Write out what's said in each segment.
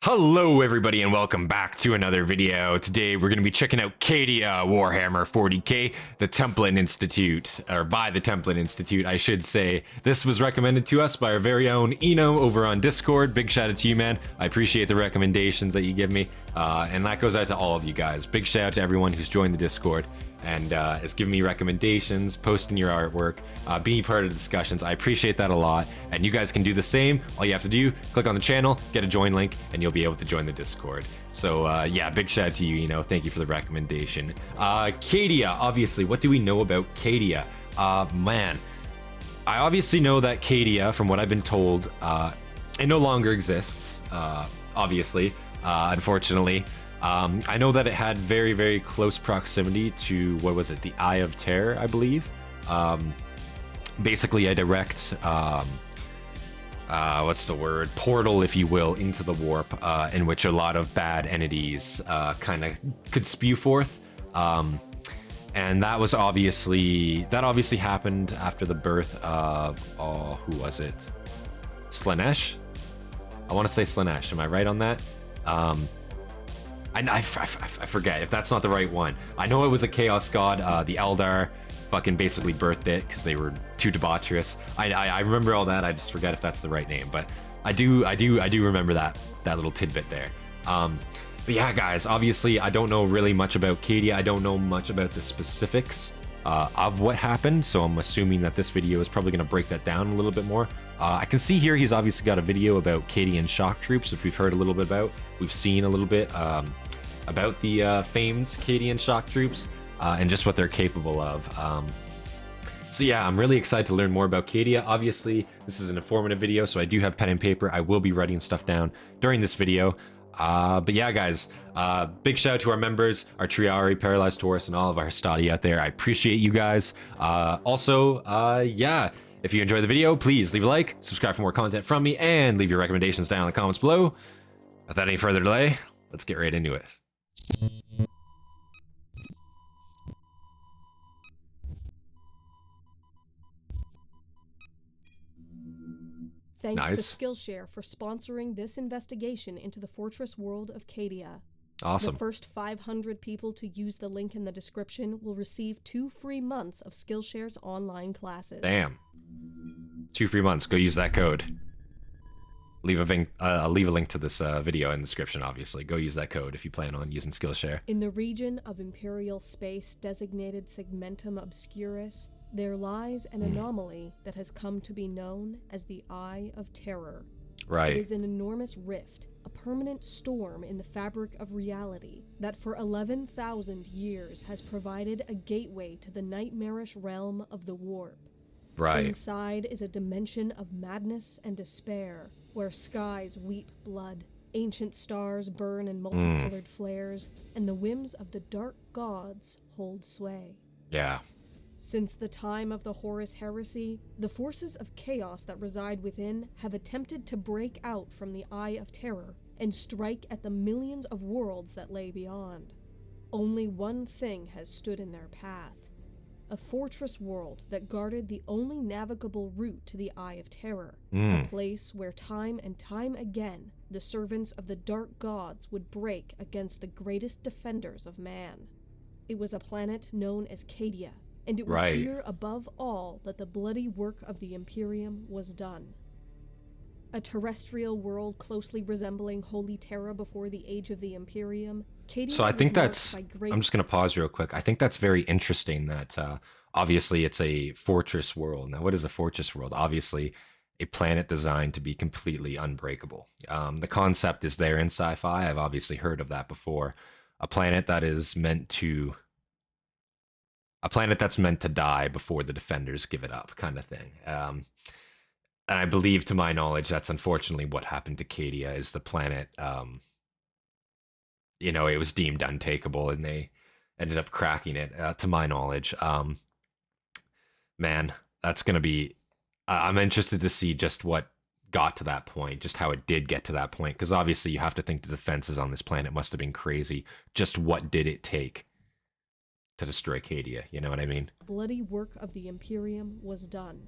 Hello everybody and welcome back to another video. Today we're going to be checking out Cadia Warhammer 40k, the Template Institute, or by the Template Institute I should say. This was recommended to us by our very own Eno over on Discord. Big shout out to you, man. I appreciate the recommendations that you give me, and that goes out to all of you guys. Big shout out to everyone who's joined the Discord and has given me recommendations, posting your artwork, being part of the discussions. I appreciate that a lot, and you guys can do the same. All you have to do, click on the channel, get a join link, and you'll be able to join the Discord. So yeah, big shout out to you, thank you for the recommendation. Cadia, obviously, what do we know about Cadia? Man, I obviously know that Cadia, from what I've been told, it no longer exists, obviously, unfortunately. I know that it had very, very close proximity to, what was it, the Eye of Terror, I believe. Basically a direct, what's the word, portal, if you will, into the warp, in which a lot of bad entities kind of could spew forth. And that obviously happened after the birth of, who was it? Slaanesh? I want to say Slaanesh, am I right on that? I forget if that's not the right one. I know it was a chaos god. The Eldar fucking basically birthed it because they were too debaucherous. I remember all that. I just forget if that's the right name, but I do remember that little tidbit there. But yeah, guys, obviously I don't know really much about Cadia. I don't know much about the specifics of what happened, so I'm assuming that this video is probably going to break that down a little bit more. I can see here he's obviously got a video about Cadian shock troops, which we've heard a little bit about. We've seen a little bit about the famed Cadian shock troops and just what they're capable of. So yeah, I'm really excited to learn more about Cadia. Obviously, this is an informative video, so I do have pen and paper. I will be writing stuff down during this video. But yeah, guys, big shout out to our members, our Triarii, Paralyzed, Tortoise, and all of our Hastati out there. I appreciate you guys. Yeah, if you enjoyed the video, please leave a like, subscribe for more content from me, and leave your recommendations down in the comments below. Without any further delay, let's get right into it. Thanks Nice. to Skillshare for sponsoring this investigation into the fortress world of Cadia. Awesome. The first 500 people to use the link in the description will receive 2 free months of Skillshare's online classes. Damn. 2 free months. Go use that code. Leave a link to this video in the description, obviously. Go use that code if you plan on using Skillshare. In the region of Imperial space designated Segmentum Obscurus, there lies an anomaly that has come to be known as the Eye of Terror. Right. It is an enormous rift, a permanent storm in the fabric of reality that for 11,000 years has provided a gateway to the nightmarish realm of the warp. Right. Inside is a dimension of madness and despair, where skies weep blood, ancient stars burn in multicolored flares, and the whims of the dark gods hold sway. Yeah. Since the time of the Horus Heresy, the forces of chaos that reside within have attempted to break out from the Eye of Terror and strike at the millions of worlds that lay beyond. Only one thing has stood in their path: a fortress world that guarded the only navigable route to the Eye of Terror, a place where time and time again the servants of the dark gods would break against the greatest defenders of man. It was a planet known as Cadia, and it was here above all that the bloody work of the Imperium was done. A terrestrial world closely resembling Holy Terra before the age of the Imperium, Cadia. So I think that's, I'm just going to pause real quick. I think that's very interesting that obviously it's a fortress world. Now, what is a fortress world? Obviously, a planet designed to be completely unbreakable. The concept is there in sci-fi. I've obviously heard of that before. A planet that's meant to die before the defenders give it up, kind of thing. And I believe, to my knowledge, that's unfortunately what happened to Cadia. Is the planet, it was deemed untakeable, and they ended up cracking it. To my knowledge, man, that's gonna be. I'm interested to see just what got to that point, just how it did get to that point, because obviously you have to think the defenses on this planet must have been crazy. Just what did it take to destroy Cadia? You know what I mean? Bloody work of the Imperium was done.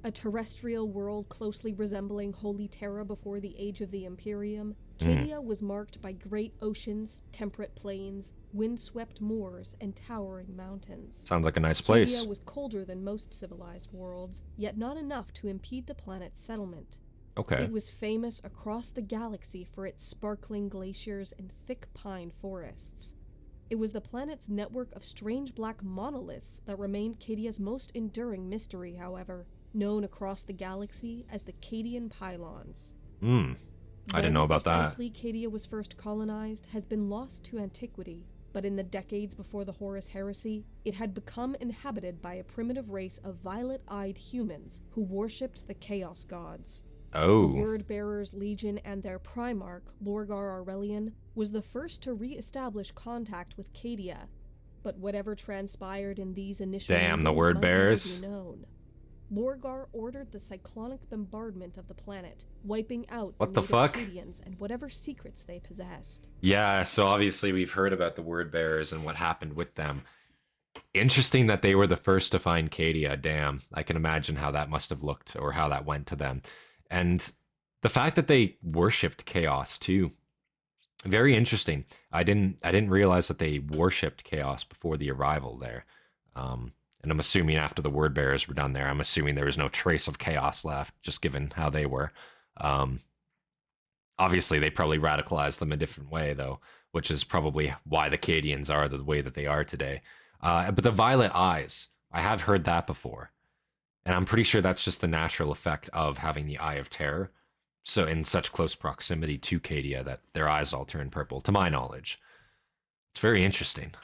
A terrestrial world closely resembling Holy Terra before the age of the Imperium, Cadia was marked by great oceans, temperate plains, windswept moors, and towering mountains. Sounds like a nice place. Cadia was colder than most civilized worlds, yet not enough to impede the planet's settlement. Okay. It was famous across the galaxy for its sparkling glaciers and thick pine forests. It was the planet's network of strange black monoliths that remained Cadia's most enduring mystery, however, known across the galaxy as the Cadian pylons. I didn't know about that. When precisely Cadia was first colonized has been lost to antiquity, but in the decades before the Horus Heresy, it had become inhabited by a primitive race of violet-eyed humans who worshipped the Chaos Gods. Oh. The Word-Bearers Legion and their Primarch, Lorgar Aurelian, was the first to re-establish contact with Cadia, but whatever transpired in these initial Damn, the meetings Word-Bearers. might never be known. Lorgar ordered the cyclonic bombardment of the planet, wiping out What the native fuck? Cadians and whatever secrets they possessed. Yeah, so obviously we've heard about the Word Bearers and what happened with them. Interesting that they were the first to find Cadia. Damn, I can imagine how that must have looked or how that went to them. And the fact that they worshipped chaos too. Very interesting. I didn't realize that they worshipped chaos before the arrival there. And I'm assuming after the Word Bearers were done there, I'm assuming there was no trace of chaos left, just given how they were. Obviously, they probably radicalized them a different way, though, which is probably why the Cadians are the way that they are today. But the violet eyes, I have heard that before. And I'm pretty sure that's just the natural effect of having the Eye of Terror. So in such close proximity to Cadia that their eyes all turn purple, to my knowledge. It's very interesting.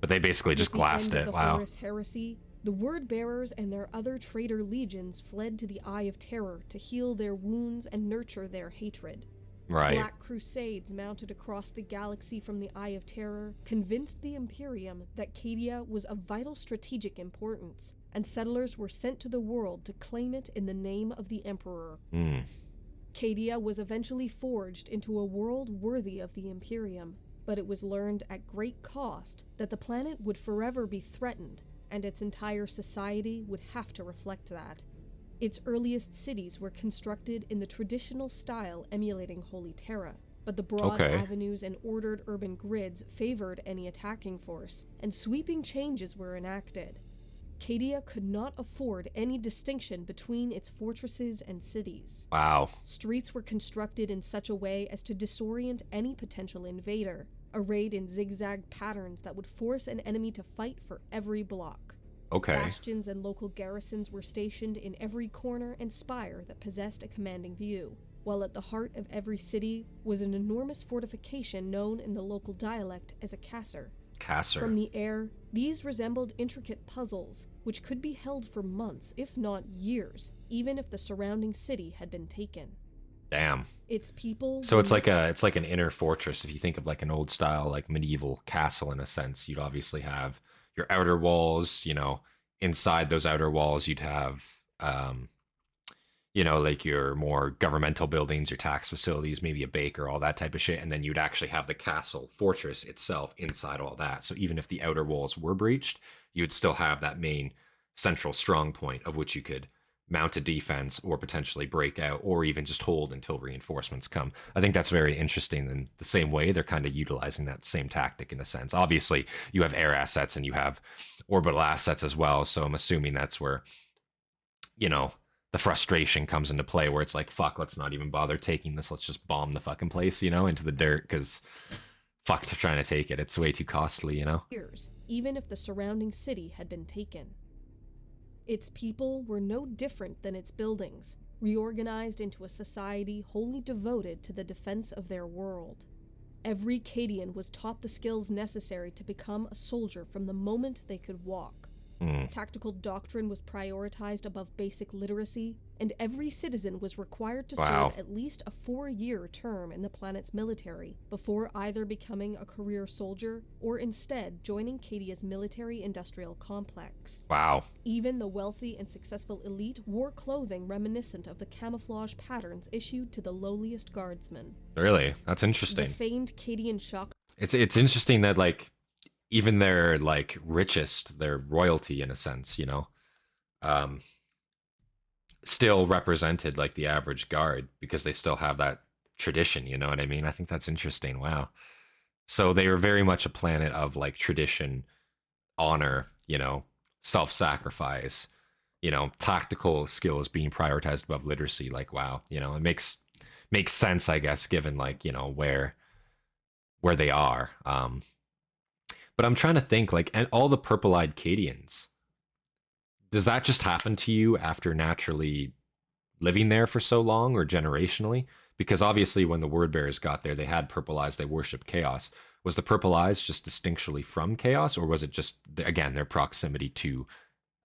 But they basically just glassed it. Wow. Horus Heresy, the Word-Bearers and their other traitor legions fled to the Eye of Terror to heal their wounds and nurture their hatred. Right. Black crusades mounted across the galaxy from the Eye of Terror convinced the Imperium that Cadia was of vital strategic importance, and settlers were sent to the world to claim it in the name of the Emperor. Cadia was eventually forged into a world worthy of the Imperium, but it was learned at great cost that the planet would forever be threatened, and its entire society would have to reflect that. Its earliest cities were constructed in the traditional style emulating Holy Terra, but the broad avenues and ordered urban grids favored any attacking force, and sweeping changes were enacted. Cadia could not afford any distinction between its fortresses and cities. Wow. Streets were constructed in such a way as to disorient any potential invader, arrayed in zigzag patterns that would force an enemy to fight for every block. Okay. Bastions and local garrisons were stationed in every corner and spire that possessed a commanding view, while at the heart of every city was an enormous fortification known in the local dialect as a casser. From the air, these resembled intricate puzzles, which could be held for months, if not years, even if the surrounding city had been taken. Damn. Its people. So it's like an inner fortress. If you think of like an old style, like medieval castle in a sense, you'd obviously have your outer walls. You know, inside those outer walls, you'd have like your more governmental buildings, your tax facilities, maybe a baker, all that type of shit. And then you'd actually have the castle fortress itself inside all that. So even if the outer walls were breached, you'd still have that main central strong point of which you could mount a defense or potentially break out or even just hold until reinforcements come. I think that's very interesting. In the same way, they're kind of utilizing that same tactic in a sense. Obviously, you have air assets and you have orbital assets as well. So I'm assuming that's where, the frustration comes into play where it's like, fuck, let's not even bother taking this. Let's just bomb the fucking place, into the dirt because fuck to trying to take it. It's way too costly, Years, even if the surrounding city had been taken. Its people were no different than its buildings, reorganized into a society wholly devoted to the defense of their world. Every Cadian was taught the skills necessary to become a soldier from the moment they could walk. Tactical doctrine was prioritized above basic literacy, and every citizen was required to serve at least a 4-year term in the planet's military before either becoming a career soldier or instead joining Cadia's military-industrial complex. Wow. Even the wealthy and successful elite wore clothing reminiscent of the camouflage patterns issued to the lowliest guardsmen. Really? That's interesting. The famed Cadian shock. It's interesting that, even their richest, their royalty in a sense, still represented like the average guard because they still have that tradition, you know what I mean? I think that's interesting. Wow. So they are very much a planet of like tradition, honor, self-sacrifice, tactical skills being prioritized above literacy. Like, wow, it makes sense, I guess, given like, where they are. But I'm trying to think like, and all the purple-eyed Cadians, does that just happen to you after naturally living there for so long or generationally? Because obviously when the word bearers got there, they had purple eyes, they worshiped chaos. Was the purple eyes just distinctually from chaos, or was it just, again, their proximity to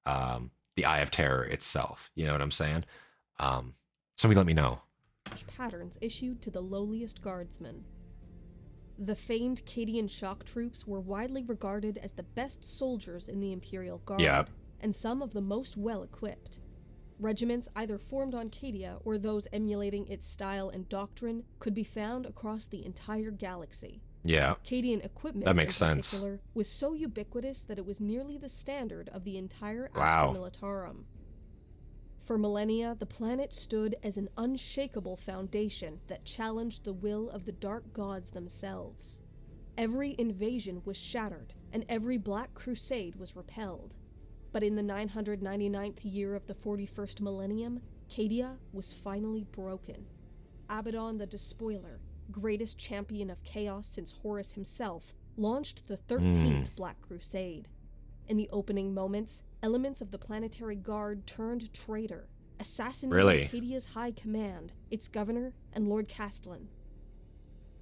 the Eye of Terror itself? You know what I'm saying? Somebody let me know. Patterns issued to the lowliest guardsmen. The famed Cadian shock troops were widely regarded as the best soldiers in the Imperial Guard, Yeah. and some of the most well-equipped. Regiments either formed on Cadia or those emulating its style and doctrine could be found across the entire galaxy. Yeah. Cadian equipment, That makes in sense. particular, was so ubiquitous that it was nearly the standard of the entire Wow. Astra Militarum. For millennia, the planet stood as an unshakable foundation that challenged the will of the dark gods themselves. Every invasion was shattered, and every Black Crusade was repelled. But in the 999th year of the 41st millennium, Cadia was finally broken. Abaddon the Despoiler, greatest champion of chaos since Horus himself, launched the 13th Black Crusade. In the opening moments, elements of the Planetary Guard turned traitor, assassinating Cadia's high command, its governor, and Lord Castellan.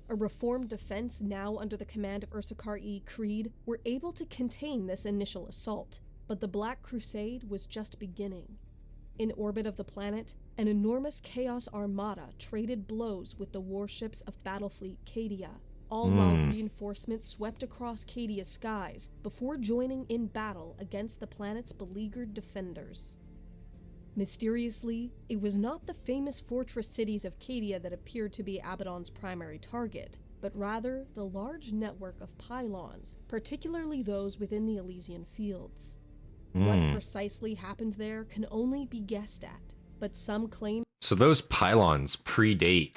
A reformed defense now under the command of Ursarkar E. Creed were able to contain this initial assault, but the Black Crusade was just beginning. In orbit of the planet, an enormous Chaos Armada traded blows with the warships of Battlefleet Cadia, all while reinforcements swept across Cadia's skies before joining in battle against the planet's beleaguered defenders. Mysteriously, it was not the famous fortress cities of Cadia that appeared to be Abaddon's primary target, but rather the large network of pylons, particularly those within the Elysian Fields. What precisely happened there can only be guessed at, but some claim... So those pylons predate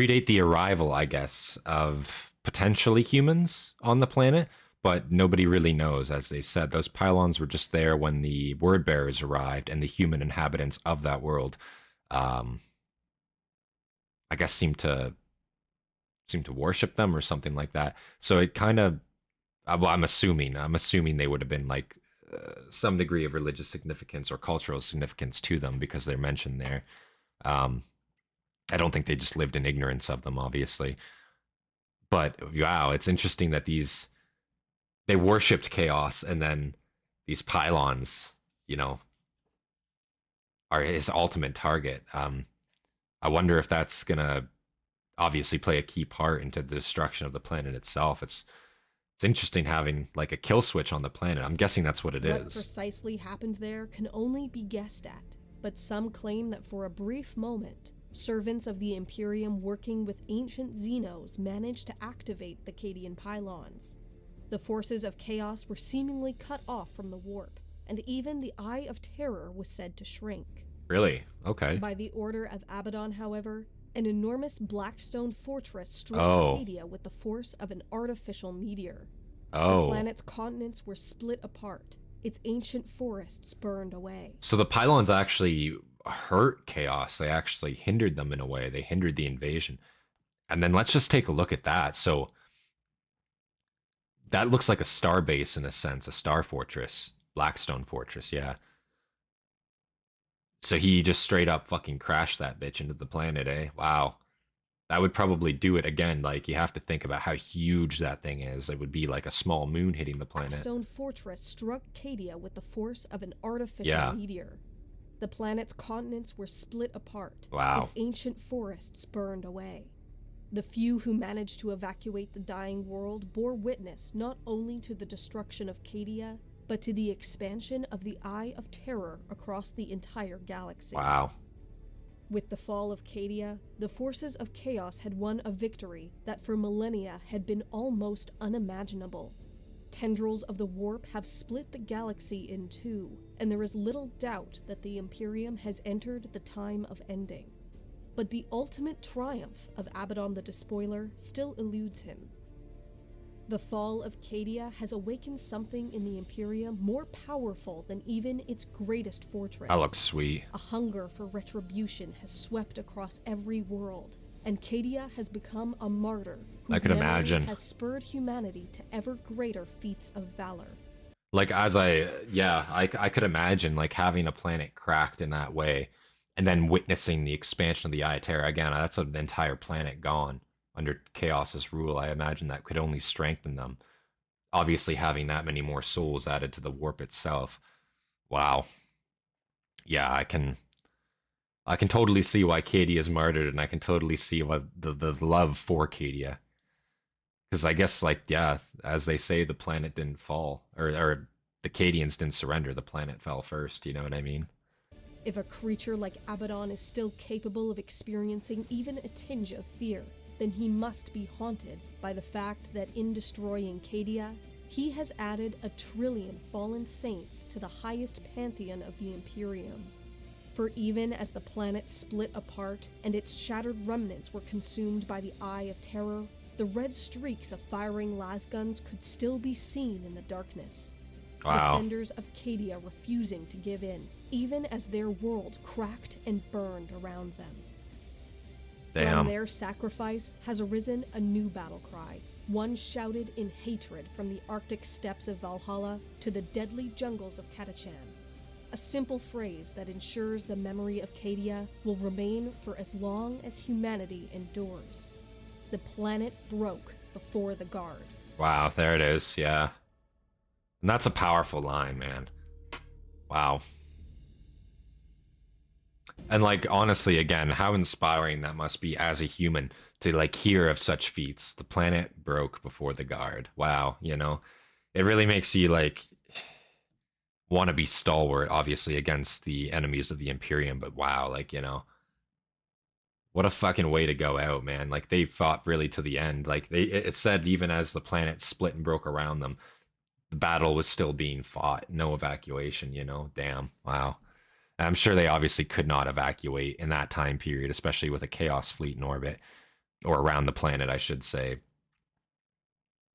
the arrival, I guess, of potentially humans on the planet, but nobody really knows. As they said, those pylons were just there when the word bearers arrived, and the human inhabitants of that world, I guess, seemed to worship them or something like that. So it kind of, well, I'm assuming they would have been like some degree of religious significance or cultural significance to them because they're mentioned there. I don't think they just lived in ignorance of them, obviously. But wow, it's interesting that they worshipped chaos, and then these pylons, are his ultimate target. I wonder if that's gonna obviously play a key part into the destruction of the planet itself. It's interesting having like a kill switch on the planet. I'm guessing that's what it is. What precisely happened there can only be guessed at, but some claim that for a brief moment, servants of the Imperium working with ancient Xenos managed to activate the Cadian pylons. The forces of chaos were seemingly cut off from the warp, and even the Eye of Terror was said to shrink. Really? Okay. By the order of Abaddon, however, an enormous blackstone fortress struck Cadia with the force of an artificial meteor. The planet's continents were split apart, its ancient forests burned away. So the pylons actually hurt chaos. They actually hindered them in a way. They hindered the invasion. And then let's just take a look at that. So that looks like a star base in a sense, a star fortress, Blackstone Fortress, yeah. So he just straight up fucking crashed that bitch into the planet, eh? Wow. That would probably do it again. Like, you have to think about how huge that thing is. It would be like a small moon hitting the planet. Blackstone Fortress struck Cadia with the force of an artificial meteor. The planet's continents were split apart. Wow. Its ancient forests burned away. The few who managed to evacuate the dying world bore witness not only to the destruction of Cadia, but to the expansion of the Eye of Terror across the entire galaxy. Wow. With the fall of Cadia, the forces of chaos had won a victory that for millennia had been almost unimaginable. Tendrils of the warp have split the galaxy in two, and there is little doubt that the Imperium has entered the time of ending. But the ultimate triumph of Abaddon the Despoiler still eludes him. The fall of Cadia has awakened something in the Imperium more powerful than even its greatest fortress. That looks sweet. A hunger for retribution has swept across every world, and Cadia has become a martyr whose I could memory imagine. has spurred humanity to ever greater feats of valor. Like, I could imagine, like, having a planet cracked in that way, and then witnessing the expansion of the Eye of Terror. Again, that's an entire planet gone under Chaos's rule. I imagine that could only strengthen them. Obviously, having that many more souls added to the warp itself. Wow. Yeah, I can totally see why Cadia is martyred, and I can totally see why the love for Cadia. Because I guess, like, yeah, as they say, the planet didn't fall, or the Cadians didn't surrender. The planet fell first. You know what I mean? If a creature like Abaddon is still capable of experiencing even a tinge of fear, then he must be haunted by the fact that in destroying Cadia, he has added 1 trillion fallen saints to the highest pantheon of the Imperium. For even as the planet split apart and its shattered remnants were consumed by the Eye of Terror, the red streaks of firing lasguns could still be seen in the darkness. Wow. Defenders of Cadia refusing to give in, even as their world cracked and burned around them. Damn. From their sacrifice has arisen a new battle cry, one shouted in hatred from the Arctic steppes of Valhalla to the deadly jungles of Catachan. A simple phrase that ensures the memory of Cadia will remain for as long as humanity endures. The planet broke before the guard. Wow, there it is, yeah. And that's a powerful line, man. Wow. And, like, honestly, again, how inspiring that must be as a human to, like, hear of such feats. The planet broke before the guard. Wow, you know? It really makes you, like, want to be stalwart, obviously, against the enemies of the Imperium, but wow, like, you know, what a fucking way to go out, man. Like, they fought really to the end. Like, it said even as the planet split and broke around them, the battle was still being fought. No evacuation, you know? Damn, wow. I'm sure they obviously could not evacuate in that time period, especially with a Chaos fleet in orbit, or around the planet, I should say.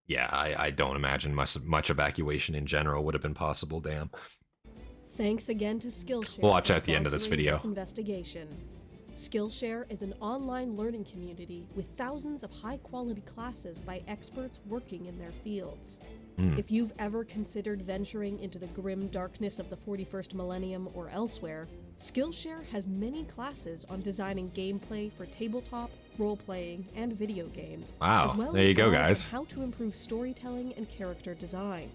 Yeah, I don't imagine much evacuation in general would have been possible, damn. Thanks again to Skillshare. We'll watch for at the end of this sponsoring video. This investigation. Skillshare is an online learning community with thousands of high-quality classes by experts working in their fields. If you've ever considered venturing into the grim darkness of the 41st millennium or elsewhere, Skillshare has many classes on designing gameplay for tabletop, role-playing, and video games. Wow, as well there as you go, guides on guys. how to improve storytelling and character design.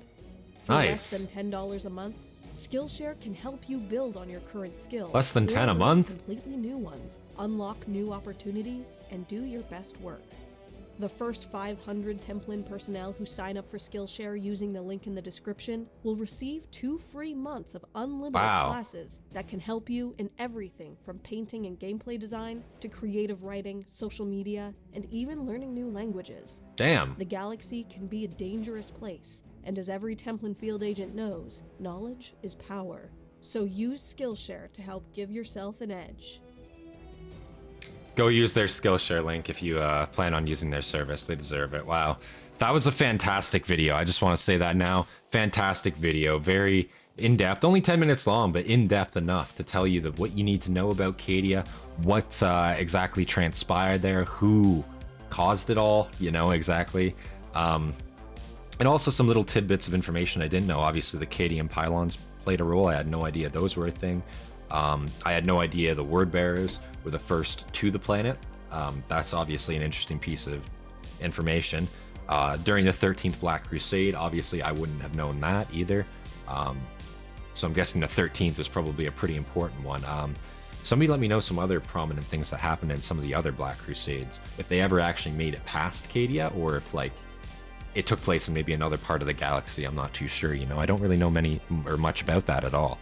For Nice. less than $10 a month, Skillshare can help you build on your current skills. Less than or 10 a learn month? Completely new ones, unlock new opportunities, and do your best work. The first 500 Templin personnel who sign up for Skillshare using the link in the description will receive 2 free months of unlimited Wow. classes that can help you in everything from painting and gameplay design to creative writing, social media, and even learning new languages. Damn. The galaxy can be a dangerous place, and as every Templin field agent knows, knowledge is power. So use Skillshare to help give yourself an edge. Go use their Skillshare link if you plan on using their service. They deserve it. Wow. That was a fantastic video. I just want to say that now. Fantastic video. Very in-depth. Only 10 minutes long, but in-depth enough to tell you what you need to know about Cadia, what exactly transpired there, who caused it all, you know, exactly. And also some little tidbits of information I didn't know. Obviously, the Cadian pylons played a role. I had no idea those were a thing. I had no idea the word bearers were the first to the planet. That's obviously an interesting piece of information. During the 13th Black Crusade, obviously I wouldn't have known that either. So I'm guessing the 13th was probably a pretty important one. Somebody let me know some other prominent things that happened in some of the other Black Crusades. If they ever actually made it past Cadia, or if, like, it took place in maybe another part of the galaxy. I'm not too sure, you know. I don't really know many or much about that at all.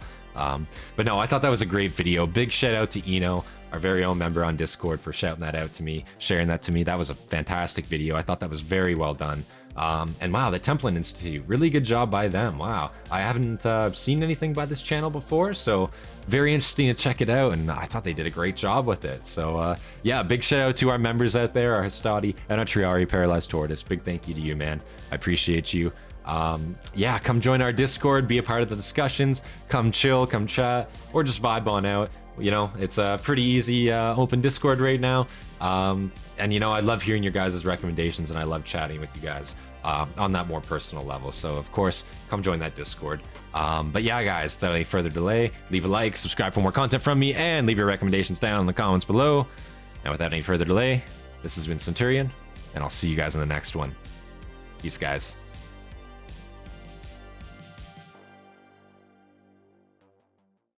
But no, I thought that was a great video. Big shout out to Eno our very own member on Discord, for shouting that out to me, sharing that to me. That was a fantastic video. I thought that was very well done. And wow, the Templin Institute, really good job by them. Wow, I haven't seen anything by this channel before, so very interesting to check it out, and I thought they did a great job with it. So yeah, big shout out to our members out there, our Hastati and our Triarii Paralyzed Tortoise. Big thank you to you, man. I appreciate you. Yeah, come join our Discord, be a part of the discussions, come chill, come chat, or just vibe on out. You know, it's a pretty easy open Discord right now. And you know, I love hearing your guys' recommendations, and I love chatting with you guys on that more personal level. So of course, come join that Discord. But yeah, guys, without any further delay, leave a like, subscribe for more content from me, and leave your recommendations down in the comments below. And without any further delay, this has been Centurion, and I'll see you guys in the next one. Peace, guys.